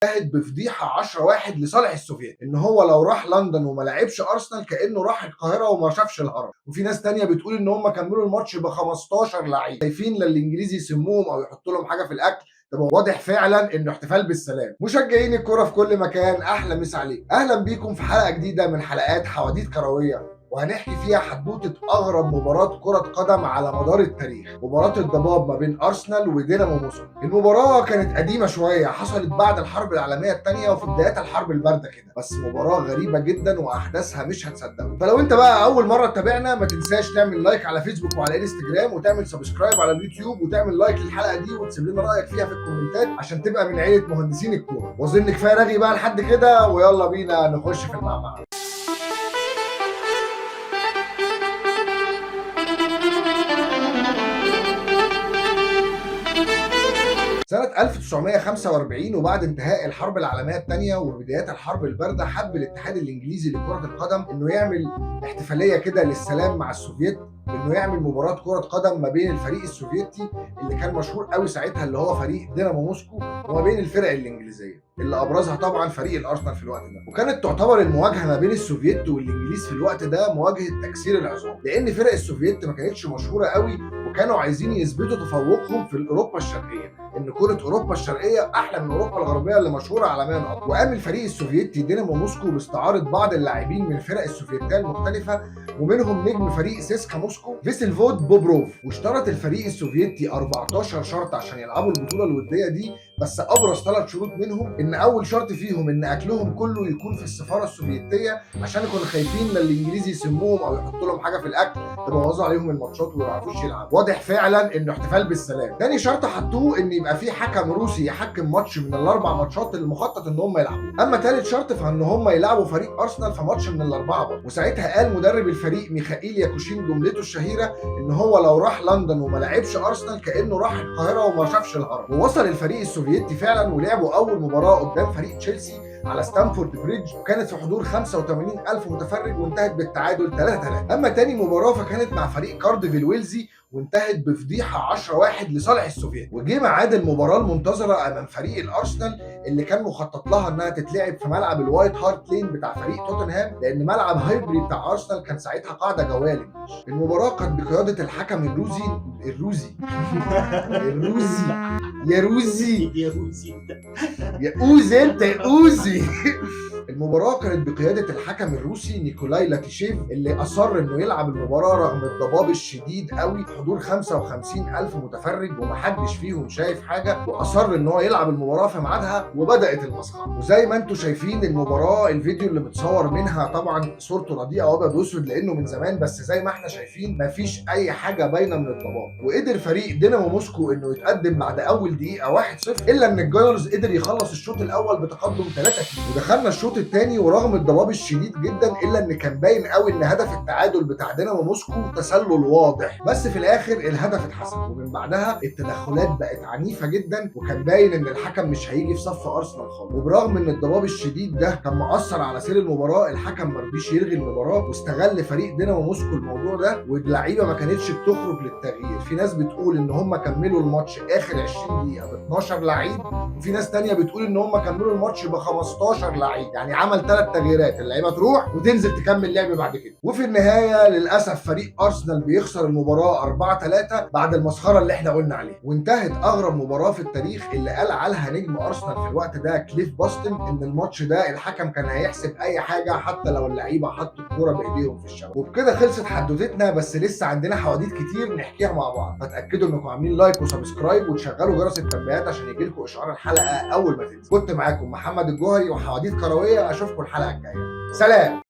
انتهت بفضيحه 10-1 لصالح السوفييت، ان هو لو راح لندن وما لعبش ارسنال كانه راح القاهره وما شافش الهرم. وفي ناس تانية بتقول ان هم كملوا الماتش ب 15 لعيب. خايفين لا الانجليزي يسموهم او يحطوا لهم حاجه في الاكل. ده واضح فعلا انه احتفال بالسلام. مشجعين الكوره في كل مكان، احلى مسا عليكم. اهلا بيكم في حلقه جديده من حلقات حواديت كرويه، وهنحكي فيها حدوته اغرب مباراه كره قدم على مدار التاريخ، مباراه الضباب ما بين ارسنال ودينامو موسكو. المباراه كانت قديمه شويه، حصلت بعد الحرب العالميه الثانيه وفي بدايات الحرب البارده كده، بس مباراه غريبه جدا واحداثها مش هتصدقوا. فلو انت بقى اول مره تتابعنا، ما تنساش تعمل لايك على فيسبوك وعلى انستجرام، وتعمل سبسكرايب على اليوتيوب، وتعمل لايك للحلقه دي، وتسيب لنا رايك فيها في الكومنتات عشان تبقى من عيله مهندسين الكوره. واظن كفايه رغي بقى لحد كده، ويلا بينا نخش في المعمعه. سنة 1945 وبعد انتهاء الحرب العالمية الثانية وبدايات الحرب الباردة، حب الاتحاد الانجليزي لكرة القدم انه يعمل احتفالية كده للسلام مع السوفييت، بانه يعمل مباراة كرة قدم ما بين الفريق السوفيتي اللي كان مشهور قوي ساعتها اللي هو فريق دينامو موسكو، وما بين الفرق الانجليزية اللي ابرزها طبعا فريق الارسنال في الوقت ده. وكانت تعتبر المواجهه ما بين السوفييت والانجليز في الوقت ده مواجهه تكسير العظام، لان فرق السوفييت ما كانتش مشهوره قوي، وكانوا عايزين يثبتوا تفوقهم في اوروبا الشرقيه، ان كره اوروبا الشرقيه احلى من اوروبا الغربيه اللي مشهوره عالميا اكتر. وقام الفريق السوفيتي دينامو موسكو باستعاره بعض اللاعبين من فرق السوفيتيه المختلفه، ومنهم نجم فريق سيسكا موسكو فيسلفود بوبروف. واشترط الفريق السوفيتي 14 شرط عشان يلعبوا البطوله الوديه دي، بس ابرز 3 شروط منهم ان اول شرط فيهم ان اكلهم كله يكون في السفاره السوفيتيه، عشان كانوا خايفين لا الانجليزي يسموهم او يحطوا لهم حاجه في الاكل تبوظوا عليهم الماتشات وما يعرفوش يلعبوا. واضح فعلا انه احتفال بالسلام. تاني شرط حطوه ان يبقى في حكم روسي يحكم ماتش من الاربع ماتشات اللي مخطط ان هم يلعبوا. اما ثالث شرط فان هم يلعبوا فريق ارسنال في ماتش من الاربعه برضه. وساعتها قال مدرب الفريق ميخائيل ياكوشين جملته الشهيره ان هو لو راح لندن وما لعبش ارسنال كانه راح القاهره وما شافش الهرم. ووصل الفريق السوفيتي فعلا ولعبوا اول مباراه قدام فريق تشيلسي على ستانفورد بريدج، وكانت في حضور 85,000 متفرج وانتهت بالتعادل 3-3. اما تاني مباراه فكانت مع فريق كارديف الويلزي وانتهت بفضيحه 10-1 لصالح السوفييت. وجه ميعاد المباراه المنتظره امام فريق الارسنال اللي كان مخطط لها انها تتلعب في ملعب الوايت هارت لين بتاع فريق توتنهام، لان ملعب هايبري بتاع ارسنال كان ساعتها قاعده جوال. المباراه كانت بقياده الحكم الروسي يا اوزي انت يا اوزي. المباراة كانت بقيادة الحكم الروسي نيكولاي لاتيشيف، اللي أصر إنه يلعب المباراة رغم الضباب الشديد قوي في حضور 55,000 متفرج ومحدش فيهم شايف حاجة، وأصر إن هو يلعب المباراة في ميعادها، وبدأت المسخرة. وزي ما أنتم شايفين المباراة، الفيديو اللي متصور منها طبعا صورته رديئة وأبيض وأسود لأنه من زمان، بس زي ما إحنا شايفين مفيش أي حاجة باينة من الضباب. وقدر فريق دينامو موسكو إنه يتقدم بعد أول دقيقة 1-0، إلا إن الجايرز قدر يخلص الشوط الأول بتقدم 3-2. ودخلنا الشوط الثاني ورغم الضباب الشديد جدا الا ان كان باين قوي ان هدف التعادل بتاع دينامو موسكو تسلل واضح، بس في الاخر الهدف اتحسب. ومن بعدها التدخلات بقت عنيفه جدا، وكان باين ان الحكم مش هيجي في صف ارسنال خالص. وبرغم ان الضباب الشديد ده كان مؤثر على سير المباراه، الحكم ما رضيش يلغي المباراه، واستغل فريق دينامو موسكو الموضوع ده، واللعيبه ما كانتش بتخرج للتغيير. في ناس بتقول ان هم كملوا الماتش اخر 20 دقيقه ب 12 لعيب، وفي ناس ثانيه بتقول ان هم كملوا الماتش ب 15 لعيب، يعني عمل 3 تغييرات، اللعيبه تروح وتنزل تكمل لعب بعد كده. وفي النهايه للاسف فريق ارسنال بيخسر المباراه 4-3 بعد المسخره اللي احنا قلنا عليها. وانتهت اغرب مباراه في التاريخ اللي قال عنها نجم ارسنال في الوقت ده كليف باستن ان الماتش ده الحكم كان هيحسب اي حاجه حتى لو اللعيبه حطوا الكوره بايديهم في الشبكه. وبكده خلصت حدوتتنا، بس لسه عندنا حواديت كتير نحكيها مع بعض، فتاكدوا انكم عاملين لايك وسبسكرايب وتشغلوا جرس التنبيهات عشان يجيلكم اشعار الحلقه اول ما تنزل. كنت معاكم محمد الجوهري وحواديت كرويه، اشوفكم الحلقه الجايه. سلام.